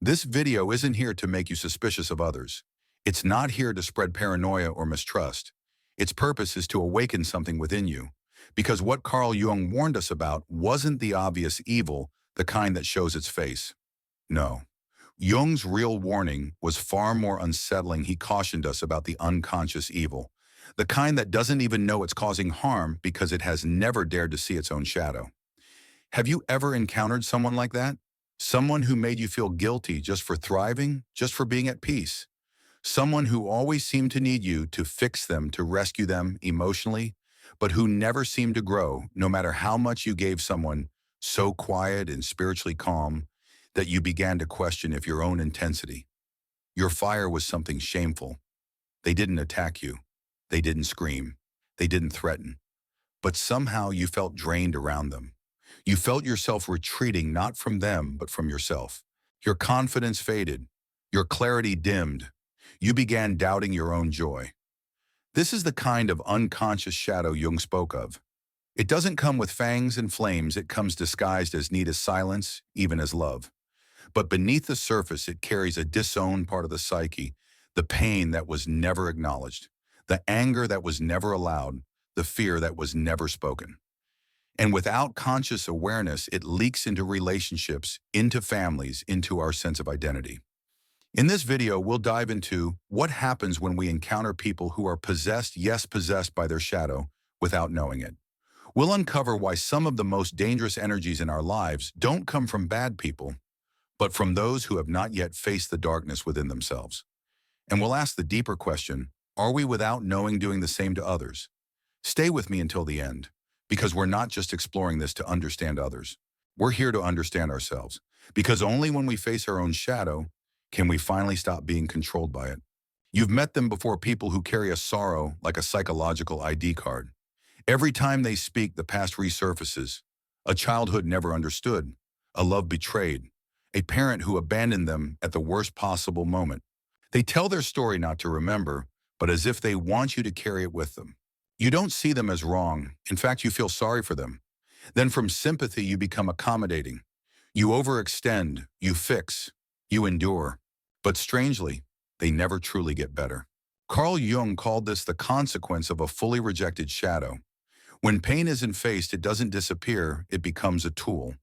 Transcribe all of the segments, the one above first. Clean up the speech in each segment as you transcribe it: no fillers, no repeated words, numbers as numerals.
This video isn't here to make you suspicious of others. It's not here to spread paranoia or mistrust. Its purpose is to awaken something within you. Because what Carl Jung warned us about wasn't the obvious evil, the kind that shows its face. No. Jung's real warning was far more unsettling. He cautioned us about the unconscious evil, the kind that doesn't even know it's causing harm because it has never dared to see its own shadow. Have you ever encountered someone like that? Someone who made you feel guilty just for thriving, just for being at peace? Someone who always seemed to need you to fix them, to rescue them emotionally, but who never seemed to grow, no matter how much you gave someone so quiet and spiritually calm that you began to question if your own intensity, your fire was something shameful. They didn't attack you. They didn't scream. They didn't threaten. But somehow you felt drained around them. You felt yourself retreating not from them, but from yourself. Your confidence faded. Your clarity dimmed. You began doubting your own joy. This is the kind of unconscious shadow Jung spoke of. It doesn't come with fangs and flames. It comes disguised as neat as silence, even as love. But beneath the surface, it carries a disowned part of the psyche, the pain that was never acknowledged, the anger that was never allowed, the fear that was never spoken. And without conscious awareness, it leaks into relationships, into families, into our sense of identity. In this video, we'll dive into what happens when we encounter people who are possessed, yes, possessed by their shadow, without knowing it. We'll uncover why some of the most dangerous energies in our lives don't come from bad people, but from those who have not yet faced the darkness within themselves. And we'll ask the deeper question, are we without knowing doing the same to others? Stay with me until the end, because we're not just exploring this to understand others. We're here to understand ourselves, because only when we face our own shadow can we finally stop being controlled by it. You've met them before, people who carry a sorrow like a psychological ID card. Every time they speak, the past resurfaces. A childhood never understood, a love betrayed, a parent who abandoned them at the worst possible moment. They tell their story not to remember, but as if they want you to carry it with them. You don't see them as wrong. In fact, you feel sorry for them. Then from sympathy, you become accommodating. You overextend, you fix, you endure. But strangely, they never truly get better. Carl Jung called this the consequence of a fully rejected shadow. When pain isn't faced, it doesn't disappear, it becomes a tool.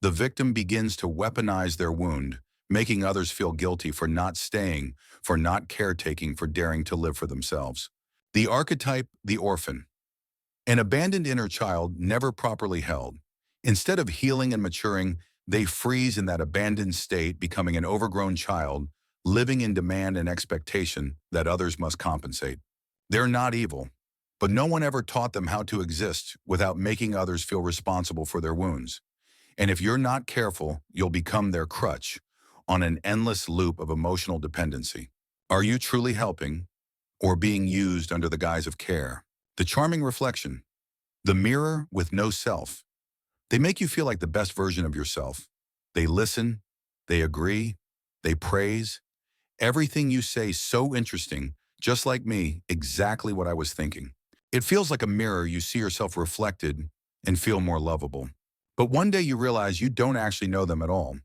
The victim begins to weaponize their wound, making others feel guilty for not staying, for not caretaking, for daring to live for themselves. The archetype, the orphan. An abandoned inner child never properly held. Instead of healing and maturing, they freeze in that abandoned state, becoming an overgrown child, living in demand and expectation that others must compensate. They're not evil, but no one ever taught them how to exist without making others feel responsible for their wounds. And if you're not careful, you'll become their crutch on an endless loop of emotional dependency. Are you truly helping or being used under the guise of care? The charming reflection, the mirror with no self. They make you feel like the best version of yourself. They listen, they agree, they praise. Everything you say so interesting, just like me, exactly what I was thinking. It feels like a mirror. You see yourself reflected and feel more lovable. But one day you realize you don't actually know them at all.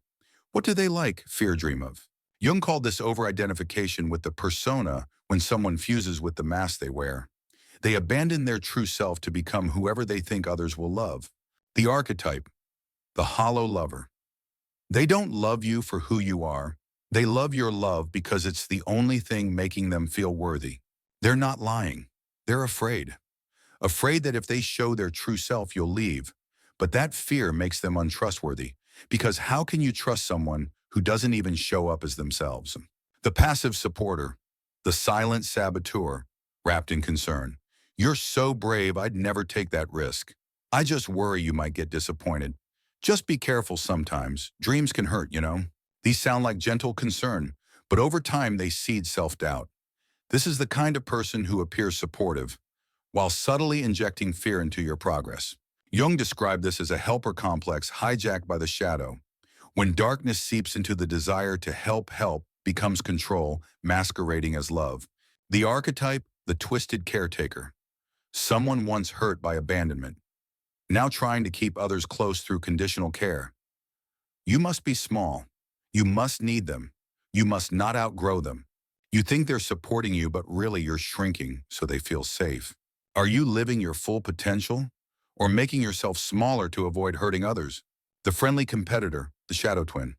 What do they like, fear, dream of? Jung called this over-identification with the persona when someone fuses with the mask they wear. They abandon their true self to become whoever they think others will love. The archetype, the hollow lover. They don't love you for who you are. They love your love because it's the only thing making them feel worthy. They're not lying. They're afraid. Afraid that if they show their true self, you'll leave. But that fear makes them untrustworthy, because how can you trust someone who doesn't even show up as themselves? The passive supporter, the silent saboteur, wrapped in concern. You're so brave, I'd never take that risk. I just worry you might get disappointed. Just be careful sometimes. Dreams can hurt, you know. These sound like gentle concern, but over time they seed self-doubt. This is the kind of person who appears supportive, while subtly injecting fear into your progress. Jung described this as a helper complex hijacked by the shadow. When darkness seeps into the desire to help becomes control, masquerading as love. The archetype, the twisted caretaker. Someone once hurt by abandonment, now trying to keep others close through conditional care. You must be small. You must need them. You must not outgrow them. You think they're supporting you, but really you're shrinking so they feel safe. Are you living your full potential or making yourself smaller to avoid hurting others? The friendly competitor, the shadow twin.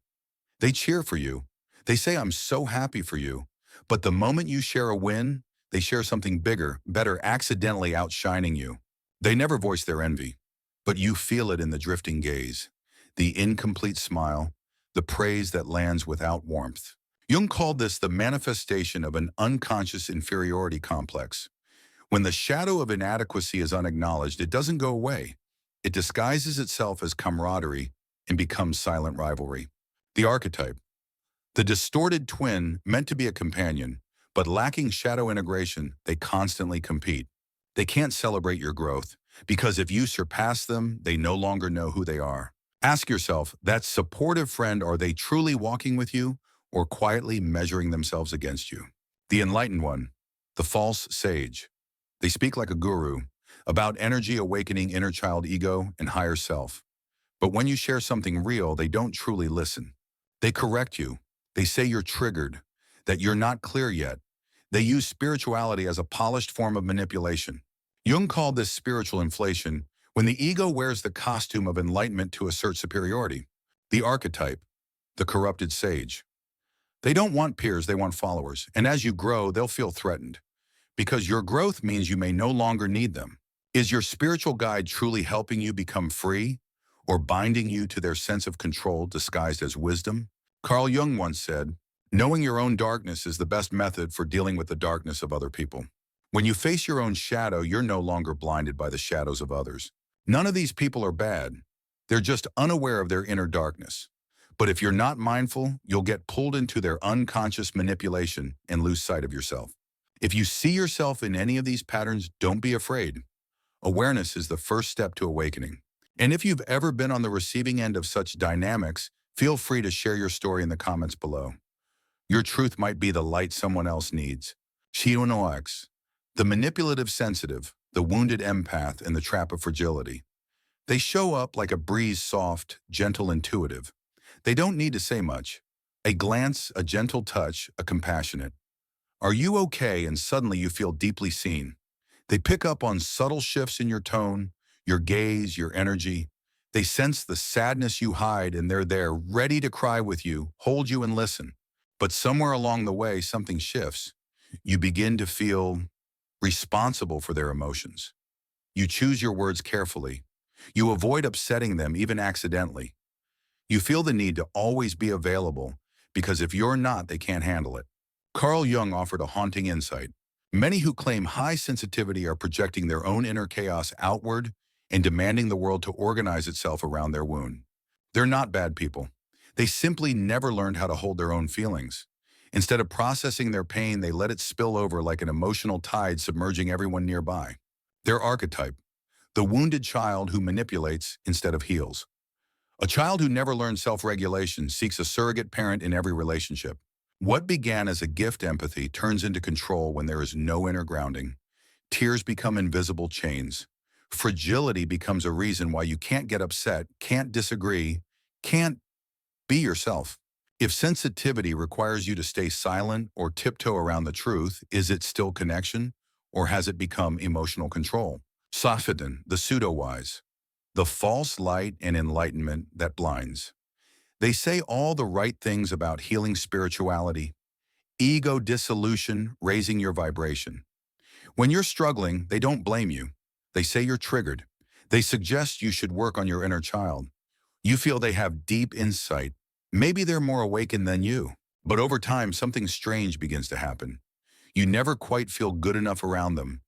They cheer for you. They say, I'm so happy for you. But the moment you share a win, they share something bigger, better, accidentally outshining you. They never voice their envy, but you feel it in the drifting gaze, the incomplete smile, the praise that lands without warmth. Jung called this the manifestation of an unconscious inferiority complex. When the shadow of inadequacy is unacknowledged, it doesn't go away. It disguises itself as camaraderie and becomes silent rivalry. The archetype. The distorted twin meant to be a companion, but lacking shadow integration, they constantly compete. They can't celebrate your growth, because if you surpass them, they no longer know who they are. Ask yourself, that supportive friend, are they truly walking with you or quietly measuring themselves against you? The enlightened one, the false sage. They speak like a guru, about energy awakening inner child ego and higher self. But when you share something real, they don't truly listen. They correct you. They say you're triggered, that you're not clear yet. They use spirituality as a polished form of manipulation. Jung called this spiritual inflation, when the ego wears the costume of enlightenment to assert superiority. The archetype, the corrupted sage. They don't want peers, they want followers. And as you grow, they'll feel threatened, because your growth means you may no longer need them. Is your spiritual guide truly helping you become free, or binding you to their sense of control disguised as wisdom? Carl Jung once said, knowing your own darkness is the best method for dealing with the darkness of other people. When you face your own shadow, you're no longer blinded by the shadows of others. None of these people are bad. They're just unaware of their inner darkness. But if you're not mindful, you'll get pulled into their unconscious manipulation and lose sight of yourself. If you see yourself in any of these patterns, don't be afraid. Awareness is the first step to awakening. And if you've ever been on the receiving end of such dynamics, feel free to share your story in the comments below. Your truth might be the light someone else needs. X, the manipulative sensitive, the wounded empath, and the trap of fragility. They show up like a breeze, soft, gentle, intuitive. They don't need to say much. A glance, a gentle touch, a compassionate. Are you okay? And suddenly you feel deeply seen. They pick up on subtle shifts in your tone, your gaze, your energy. They sense the sadness you hide, and they're there, ready to cry with you, hold you, and listen. But somewhere along the way, something shifts. You begin to feel responsible for their emotions. You choose your words carefully. You avoid upsetting them, even accidentally. You feel the need to always be available, because if you're not, they can't handle it. Carl Jung offered a haunting insight. Many who claim high sensitivity are projecting their own inner chaos outward and demanding the world to organize itself around their wound. They're not bad people. They simply never learned how to hold their own feelings. Instead of processing their pain, they let it spill over like an emotional tide, submerging everyone nearby. Their archetype, the wounded child who manipulates instead of heals. A child who never learned self-regulation seeks a surrogate parent in every relationship. What began as a gift empathy turns into control when there is no inner grounding. Tears become invisible chains. Fragility becomes a reason why you can't get upset, can't disagree, can't be yourself. If sensitivity requires you to stay silent or tiptoe around the truth, is it still connection, or has it become emotional control? Sophitan, the pseudo-wise, the false light and enlightenment that blinds. They say all the right things about healing spirituality, ego dissolution, raising your vibration. When you're struggling, they don't blame you. They say you're triggered. They suggest you should work on your inner child. You feel they have deep insight. Maybe they're more awakened than you. But over time, something strange begins to happen. You never quite feel good enough around them.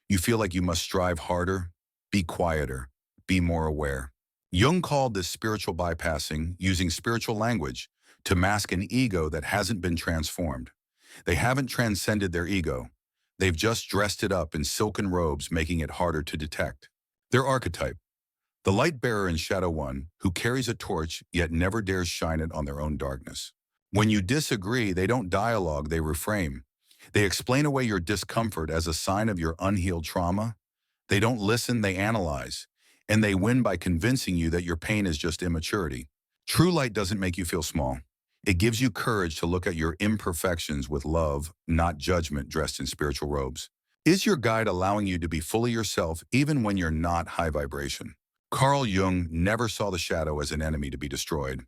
You feel like you must strive harder, be quieter, be more aware. Jung called this spiritual bypassing, using spiritual language to mask an ego that hasn't been transformed. They haven't transcended their ego. They've just dressed it up in silken robes, making it harder to detect. Their archetype, the light bearer in Shadow One, who carries a torch yet never dares shine it on their own darkness. When you disagree, they don't dialogue, they reframe. They explain away your discomfort as a sign of your unhealed trauma. They don't listen, they analyze. And they win by convincing you that your pain is just immaturity. True light doesn't make you feel small. It gives you courage to look at your imperfections with love, not judgment dressed in spiritual robes. Is your guide allowing you to be fully yourself even when you're not high vibration? Carl Jung never saw the shadow as an enemy to be destroyed.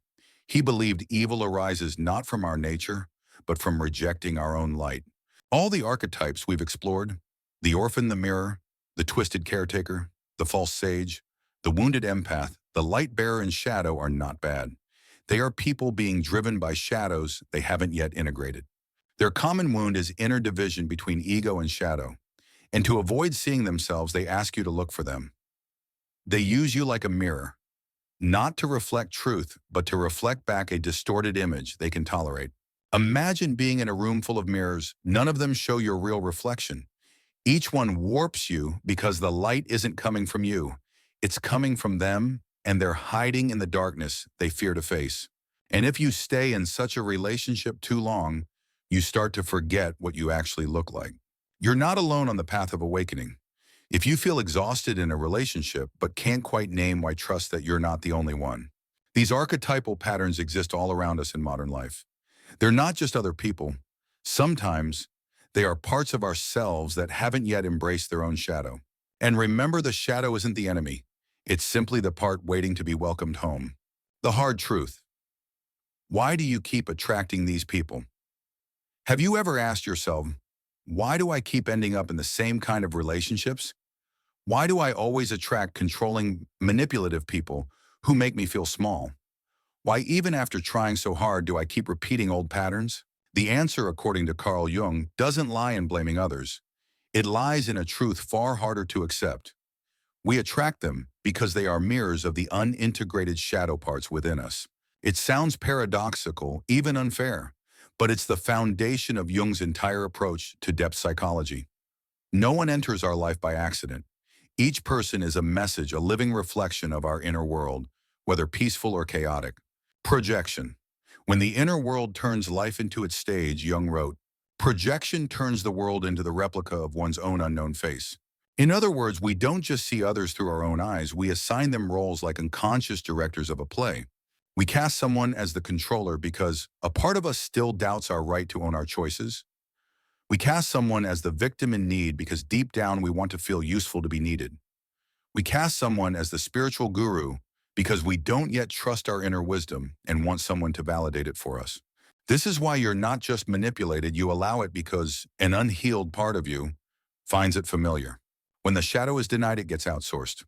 He believed evil arises not from our nature, but from rejecting our own light. All the archetypes we've explored, the orphan, the mirror, the twisted caretaker, the false sage, the wounded empath, the light bearer and shadow are not bad. They are people being driven by shadows they haven't yet integrated. Their common wound is inner division between ego and shadow, and to avoid seeing themselves, they ask you to look for them. They use you like a mirror, not to reflect truth, but to reflect back a distorted image they can tolerate. Imagine being in a room full of mirrors. None of them show your real reflection. Each one warps you because the light isn't coming from you. It's coming from them, and they're hiding in the darkness they fear to face. And if you stay in such a relationship too long, you start to forget what you actually look like. You're not alone on the path of awakening. If you feel exhausted in a relationship but can't quite name why, trust that you're not the only one. These archetypal patterns exist all around us in modern life. They're not just other people. Sometimes they are parts of ourselves that haven't yet embraced their own shadow. And remember, the shadow isn't the enemy. It's simply the part waiting to be welcomed home. The hard truth. Why do you keep attracting these people? Have you ever asked yourself, why do I keep ending up in the same kind of relationships? Why do I always attract controlling, manipulative people who make me feel small? Why, even after trying so hard, do I keep repeating old patterns? The answer, according to Carl Jung, doesn't lie in blaming others. It lies in a truth far harder to accept. We attract them because they are mirrors of the unintegrated shadow parts within us. It sounds paradoxical, even unfair, but it's the foundation of Jung's entire approach to depth psychology. No one enters our life by accident. Each person is a message, a living reflection of our inner world, whether peaceful or chaotic. Projection. When the inner world turns life into its stage, Jung wrote, projection turns the world into the replica of one's own unknown face. In other words, we don't just see others through our own eyes, we assign them roles like unconscious directors of a play. We cast someone as the controller because a part of us still doubts our right to own our choices. We cast someone as the victim in need because deep down we want to feel useful to be needed. We cast someone as the spiritual guru because we don't yet trust our inner wisdom and want someone to validate it for us. This is why you're not just manipulated, you allow it because an unhealed part of you finds it familiar. When the shadow is denied, it gets outsourced.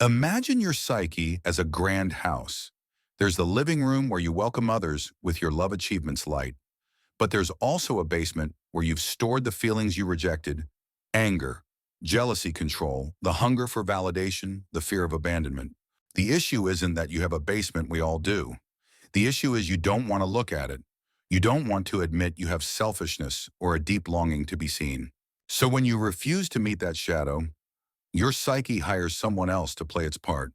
Imagine your psyche as a grand house. There's the living room where you welcome others with your love achievements light. But there's also a basement where you've stored the feelings you rejected, anger, jealousy, control, the hunger for validation, the fear of abandonment. The issue isn't that you have a basement, we all do. The issue is you don't want to look at it. You don't want to admit you have selfishness or a deep longing to be seen. So when you refuse to meet that shadow, your psyche hires someone else to play its part.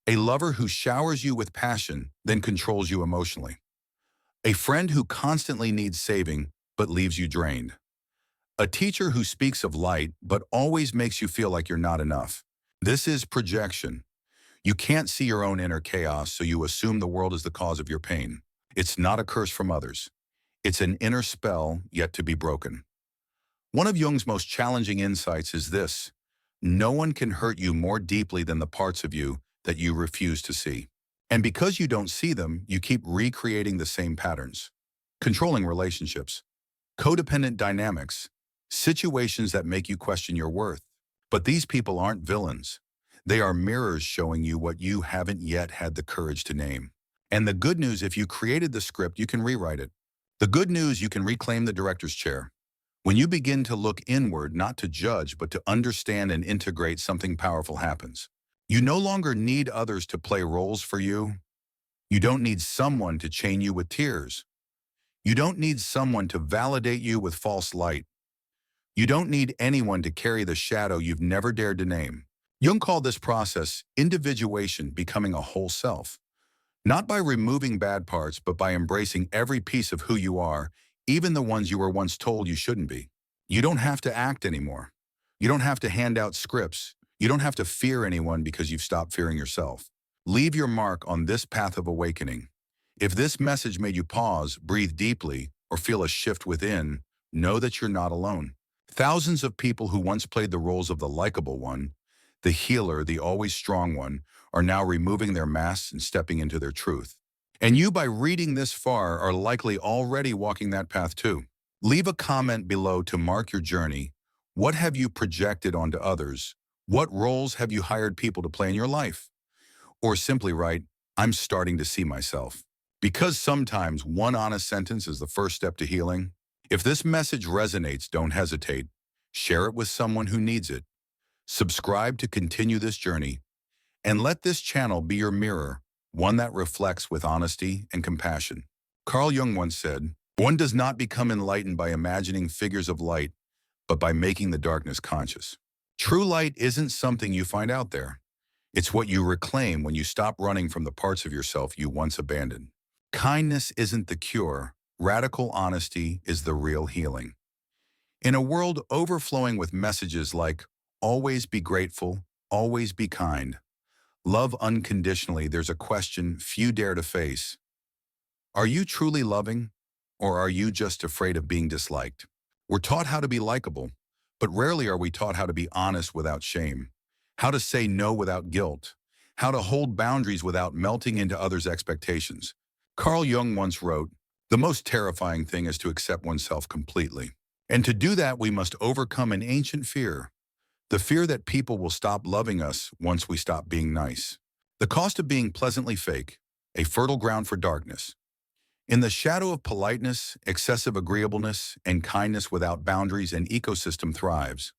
A lover who showers you with passion, then controls you emotionally. A friend who constantly needs saving, but leaves you drained. A teacher who speaks of light, but always makes you feel like you're not enough. This is projection. You can't see your own inner chaos, so you assume the world is the cause of your pain. It's not a curse from others. It's an inner spell yet to be broken. One of Jung's most challenging insights is this: no one can hurt you more deeply than the parts of you that you refuse to see. And because you don't see them, you keep recreating the same patterns. Controlling relationships, codependent dynamics, situations that make you question your worth. But these people aren't villains. They are mirrors showing you what you haven't yet had the courage to name. And the good news, if you created the script, you can rewrite it. The good news, you can reclaim the director's chair. When you begin to look inward, not to judge, but to understand and integrate, something powerful happens. You no longer need others to play roles for you. You don't need someone to chain you with tears. You don't need someone to validate you with false light. You don't need anyone to carry the shadow you've never dared to name. Jung called this process individuation, becoming a whole self. Not by removing bad parts, but by embracing every piece of who you are, even the ones you were once told you shouldn't be. You don't have to act anymore. You don't have to hand out scripts. You don't have to fear anyone because you've stopped fearing yourself. Leave your mark on this path of awakening. If this message made you pause, breathe deeply, or feel a shift within, know that you're not alone. Thousands of people who once played the roles of the likable one, the healer, the always strong one, are now removing their masks and stepping into their truth. And you, by reading this far, are likely already walking that path too. Leave a comment below to mark your journey. What have you projected onto others? What roles have you hired people to play in your life? Or simply write, I'm starting to see myself. Because sometimes one honest sentence is the first step to healing. If this message resonates, don't hesitate. Share it with someone who needs it. Subscribe to continue this journey. And let this channel be your mirror, one that reflects with honesty and compassion. Carl Jung once said, one does not become enlightened by imagining figures of light, but by making the darkness conscious. True light isn't something you find out there. It's what you reclaim when you stop running from the parts of yourself you once abandoned. Kindness isn't the cure. Radical honesty is the real healing. In a world overflowing with messages like, always be grateful, always be kind, love unconditionally, there's a question few dare to face. Are you truly loving, or are you just afraid of being disliked? We're taught how to be likable, but rarely are we taught how to be honest without shame, how to say no without guilt, how to hold boundaries without melting into others' expectations. Carl Jung once wrote, the most terrifying thing is to accept oneself completely. And to do that, we must overcome an ancient fear, the fear that people will stop loving us once we stop being nice. The cost of being pleasantly fake, a fertile ground for darkness. In the shadow of politeness, excessive agreeableness, and kindness without boundaries, an ecosystem thrives.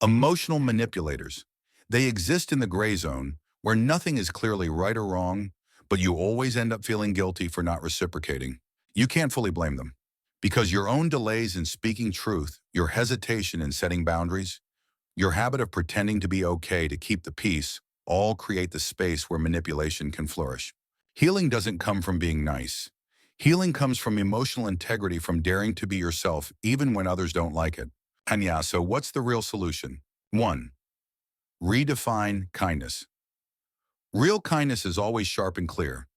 Emotional manipulators. They exist in the gray zone, where nothing is clearly right or wrong, but you always end up feeling guilty for not reciprocating. You can't fully blame them, because your own delays in speaking truth, your hesitation in setting boundaries, your habit of pretending to be okay to keep the peace, all create the space where manipulation can flourish. Healing doesn't come from being nice. Healing comes from emotional integrity, from daring to be yourself even when others don't like it. And yeah, so what's the real solution? 1. Redefine kindness. Real kindness is always sharp and clear.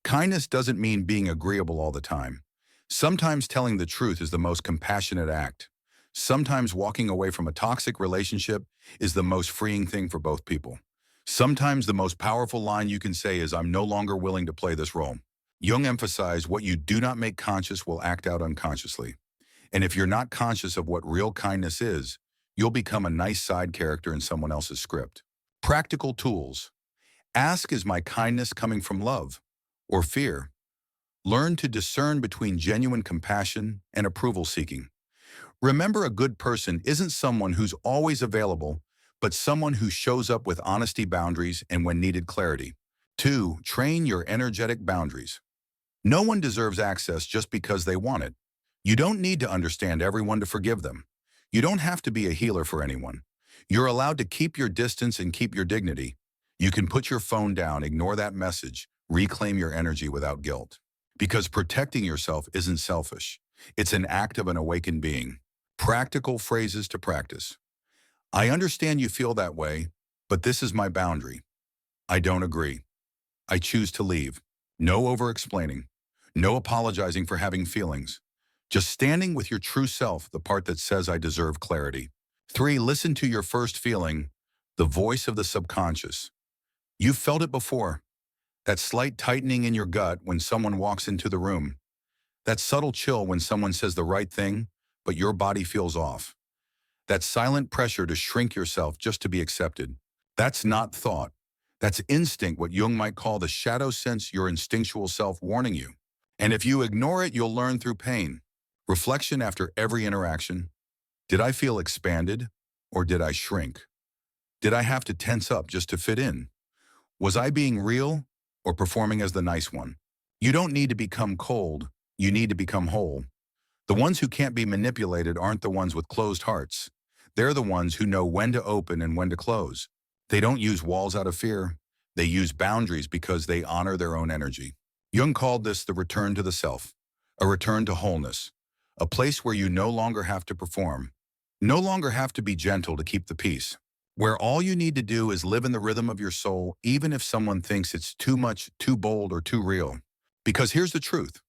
Kindness doesn't mean being agreeable all the time. Sometimes telling the truth is the most compassionate act. Sometimes walking away from a toxic relationship is the most freeing thing for both people. Sometimes the most powerful line you can say is, I'm no longer willing to play this role. Jung emphasized, what you do not make conscious will act out unconsciously. And if you're not conscious of what real kindness is, you'll become a nice side character in someone else's script. Practical tools. Ask, is my kindness coming from love or fear? Learn to discern between genuine compassion and approval seeking. Remember, a good person isn't someone who's always available, but someone who shows up with honesty, boundaries, and when needed, clarity. 2. Train your energetic boundaries. No one deserves access just because they want it. You don't need to understand everyone to forgive them. You don't have to be a healer for anyone. You're allowed to keep your distance and keep your dignity. You can put your phone down, ignore that message, reclaim your energy without guilt. Because protecting yourself isn't selfish. It's an act of an awakened being. Practical phrases to practice. I understand you feel that way, but this is my boundary. I don't agree. I choose to leave. No over-explaining. No apologizing for having feelings. Just standing with your true self, the part that says I deserve clarity. 3. Listen to your first feeling, the voice of the subconscious. You've felt it before. That slight tightening in your gut when someone walks into the room. That subtle chill when someone says the right thing, but your body feels off. That silent pressure to shrink yourself just to be accepted. That's not thought. That's instinct, what Jung might call the shadow sense, your instinctual self warning you. And if you ignore it, you'll learn through pain. Reflection after every interaction. Did I feel expanded, or did I shrink? Did I have to tense up just to fit in? Was I being real, or performing as the nice one? You don't need to become cold, you need to become whole. The ones who can't be manipulated aren't the ones with closed hearts. They're the ones who know when to open and when to close. They don't use walls out of fear. They use boundaries because they honor their own energy. Jung called this the return to the self, a return to wholeness, a place where you no longer have to perform, no longer have to be gentle to keep the peace, where all you need to do is live in the rhythm of your soul, even if someone thinks it's too much, too bold, or too real. Because here's the truth.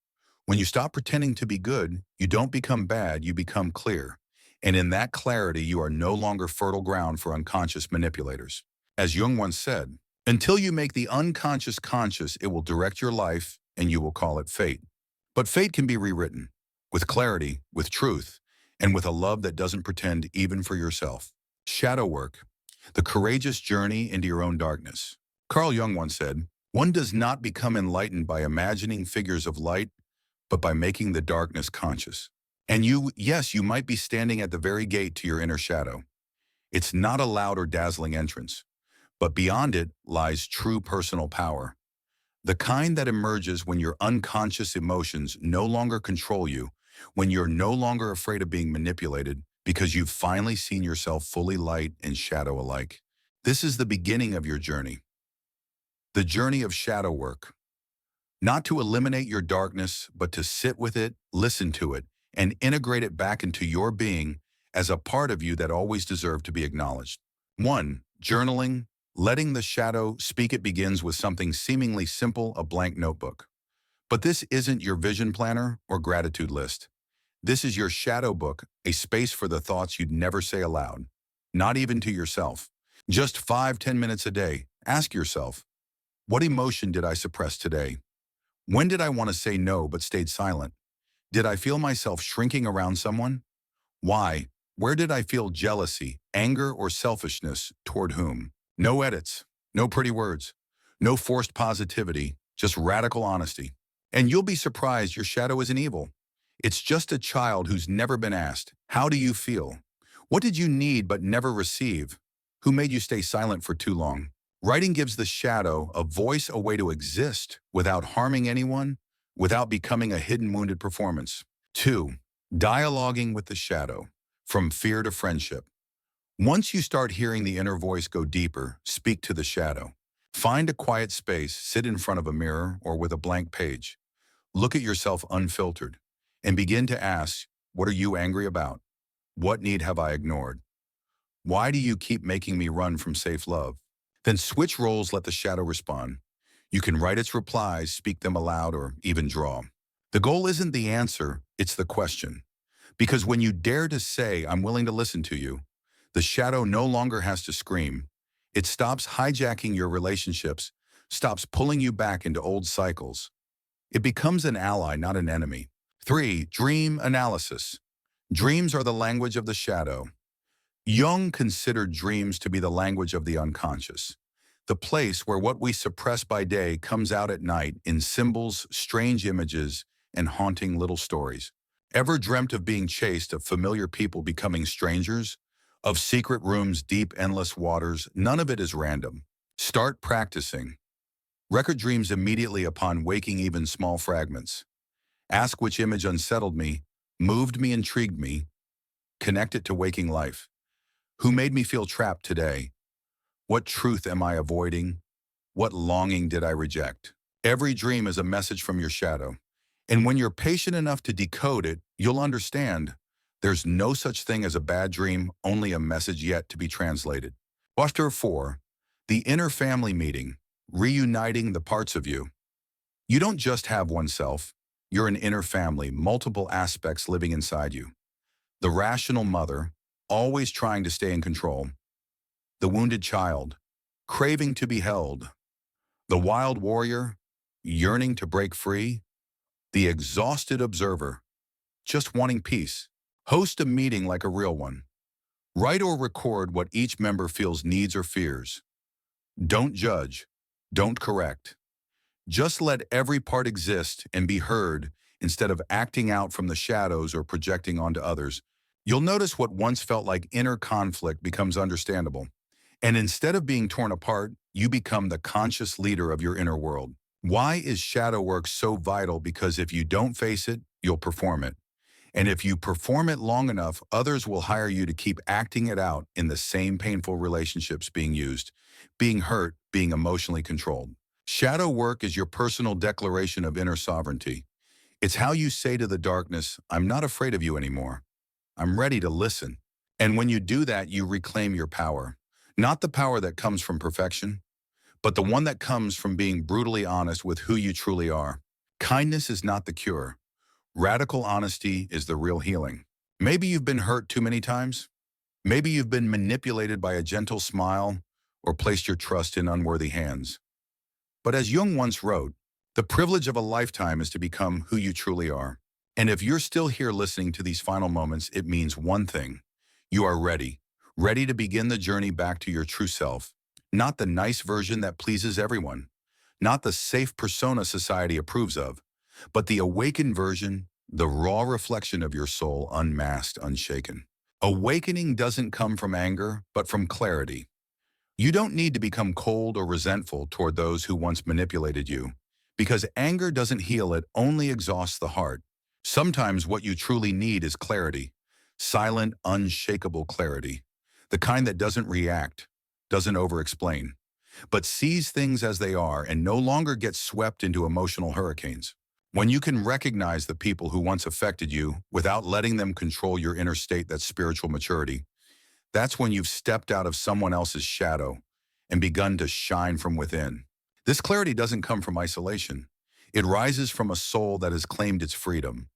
When you stop pretending to be good, you don't become bad, you become clear. And in that clarity, you are no longer fertile ground for unconscious manipulators. As Jung once said, until you make the unconscious conscious, it will direct your life and you will call it fate. But fate can be rewritten with clarity, with truth, and with a love that doesn't pretend even for yourself. Shadow work, the courageous journey into your own darkness. Carl Jung once said, one does not become enlightened by imagining figures of light, but by making the darkness conscious. And yes, you might be standing at the very gate to your inner shadow. It's not a loud or dazzling entrance, but beyond it lies true personal power. The kind that emerges when your unconscious emotions no longer control you, when you're no longer afraid of being manipulated because you've finally seen yourself fully light and shadow alike. This is the beginning of your journey. The journey of shadow work. Not to eliminate your darkness, but to sit with it, listen to it, and integrate it back into your being as a part of you that always deserved to be acknowledged. 1. Journaling. Letting the shadow speak. It begins with something seemingly simple, a blank notebook. But this isn't your vision planner or gratitude list. This is your shadow book, a space for the thoughts you'd never say aloud, not even to yourself. Just 5-10 minutes a day, ask yourself, what emotion did I suppress today? When did I want to say no but stayed silent? Did I feel myself shrinking around someone? Why? Where did I feel jealousy, anger, or selfishness toward whom? No edits, no pretty words, no forced positivity, just radical honesty. And you'll be surprised your shadow isn't evil. It's just a child who's never been asked, how do you feel? What did you need but never receive? Who made you stay silent for too long? Writing gives the shadow a voice, a way to exist without harming anyone, without becoming a hidden wounded performance. 2. Dialoguing with the shadow, from fear to friendship. Once you start hearing the inner voice go deeper, speak to the shadow. Find a quiet space, sit in front of a mirror or with a blank page. Look at yourself unfiltered and begin to ask, what are you angry about? What need have I ignored? Why do you keep making me run from safe love? Then switch roles, let the shadow respond. You can write its replies, speak them aloud, or even draw. The goal isn't the answer, it's the question. Because when you dare to say, I'm willing to listen to you, the shadow no longer has to scream. It stops hijacking your relationships, stops pulling you back into old cycles. It becomes an ally, not an enemy. 3. Dream analysis. Dreams are the language of the shadow. Jung considered dreams to be the language of the unconscious, the place where what we suppress by day comes out at night in symbols, strange images, and haunting little stories. Ever dreamt of being chased, of familiar people becoming strangers, of secret rooms, deep, endless waters? None of it is random. Start practicing. Record dreams immediately upon waking, even small fragments. Ask which image unsettled me, moved me, intrigued me. Connect it to waking life. Who made me feel trapped today? What truth am I avoiding? What longing did I reject? Every dream is a message from your shadow. And when you're patient enough to decode it, you'll understand there's no such thing as a bad dream, only a message yet to be translated. Chapter 4. The inner family meeting, reuniting the parts of you. You don't just have one self. You're an inner family, multiple aspects living inside you. The rational mother, always trying to stay in control. The wounded child, craving to be held. The wild warrior, yearning to break free. The exhausted observer, just wanting peace. Host a meeting like a real one. Write or record what each member feels, needs, or fears. Don't judge. Don't correct. Just let every part exist and be heard instead of acting out from the shadows or projecting onto others. You'll notice what once felt like inner conflict becomes understandable. And instead of being torn apart, you become the conscious leader of your inner world. Why is shadow work so vital? Because if you don't face it, you'll perform it. And if you perform it long enough, others will hire you to keep acting it out in the same painful relationships, being used, being hurt, being emotionally controlled. Shadow work is your personal declaration of inner sovereignty. It's how you say to the darkness, I'm not afraid of you anymore. I'm ready to listen. And when you do that, you reclaim your power. Not the power that comes from perfection, but the one that comes from being brutally honest with who you truly are. Kindness is not the cure. Radical honesty is the real healing. Maybe you've been hurt too many times. Maybe you've been manipulated by a gentle smile or placed your trust in unworthy hands. But as Jung once wrote, the privilege of a lifetime is to become who you truly are. And if you're still here listening to these final moments, it means one thing. You are ready. Ready to begin the journey back to your true self. Not the nice version that pleases everyone. Not the safe persona society approves of. But the awakened version, the raw reflection of your soul unmasked, unshaken. Awakening doesn't come from anger, but from clarity. You don't need to become cold or resentful toward those who once manipulated you, because anger doesn't heal, it only exhausts the heart. Sometimes what you truly need is clarity, silent, unshakable clarity, the kind that doesn't react, doesn't over-explain, but sees things as they are and no longer gets swept into emotional hurricanes. When you can recognize the people who once affected you without letting them control your inner state, that's spiritual maturity. That's when you've stepped out of someone else's shadow and begun to shine from within. This clarity doesn't come from isolation. It rises from a soul that has claimed its freedom.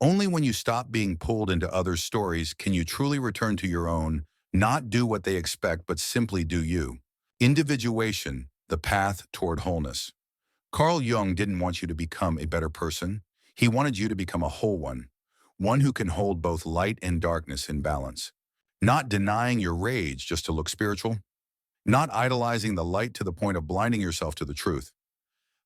Only when you stop being pulled into others' stories can you truly return to your own, not do what they expect, but simply do you. Individuation, the path toward wholeness. Carl Jung didn't want you to become a better person. He wanted you to become a whole one who can hold both light and darkness in balance. Not denying your rage just to look spiritual, not idolizing the light to the point of blinding yourself to the truth,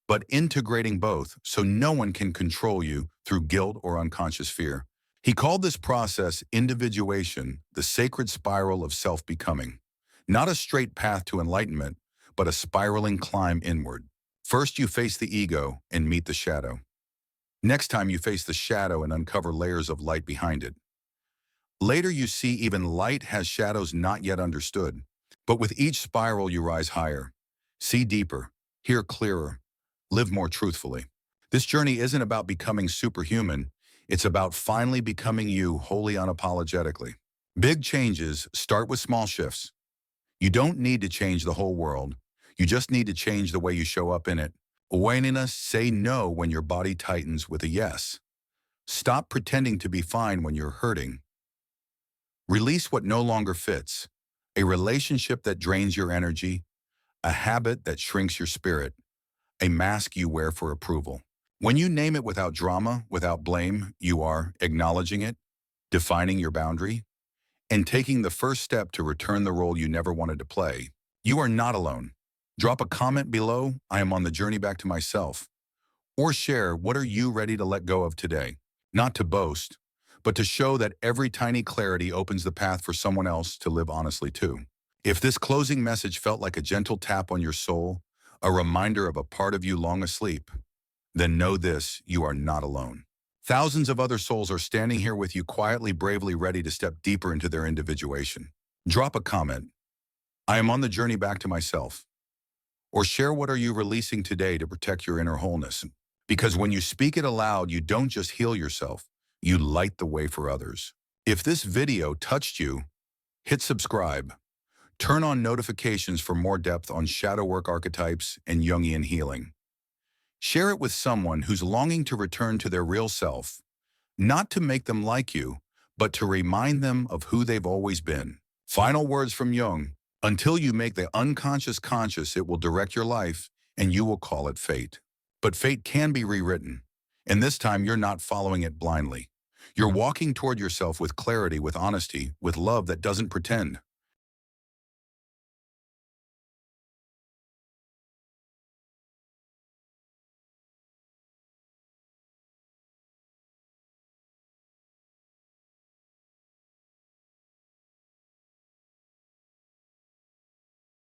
but integrating both so no one can control you through guilt or unconscious fear. He called this process individuation, the sacred spiral of self-becoming. Not a straight path to enlightenment, but a spiraling climb inward. First, you face the ego and meet the shadow. Next time, you face the shadow and uncover layers of light behind it. Later, you see even light has shadows not yet understood. But with each spiral, you rise higher, see deeper, hear clearer, live more truthfully. This journey isn't about becoming superhuman. It's about finally becoming you wholly unapologetically. Big changes start with small shifts. You don't need to change the whole world. You just need to change the way you show up in it. Awareness, say no when your body tightens with a yes. Stop pretending to be fine when you're hurting. Release what no longer fits. A relationship that drains your energy, a habit that shrinks your spirit, a mask you wear for approval. When you name it without drama, without blame, you are acknowledging it, defining your boundary, and taking the first step to return the role you never wanted to play. You are not alone. Drop a comment below, I am on the journey back to myself. Or share, what are you ready to let go of today? Not to boast, but to show that every tiny clarity opens the path for someone else to live honestly too. If this closing message felt like a gentle tap on your soul, a reminder of a part of you long asleep, then know this, you are not alone. Thousands of other souls are standing here with you quietly, bravely ready to step deeper into their individuation. Drop a comment, I am on the journey back to myself. Or share, what are you releasing today to protect your inner wholeness? Because when you speak it aloud, you don't just heal yourself, you light the way for others. If this video touched you, hit subscribe. Turn on notifications for more depth on shadow work, archetypes, and Jungian healing. Share it with someone who's longing to return to their real self, not to make them like you, but to remind them of who they've always been. Final words from Jung: until you make the unconscious conscious, it will direct your life, and you will call it fate. But fate can be rewritten, and this time you're not following it blindly. You're walking toward yourself with clarity, with honesty, with love that doesn't pretend.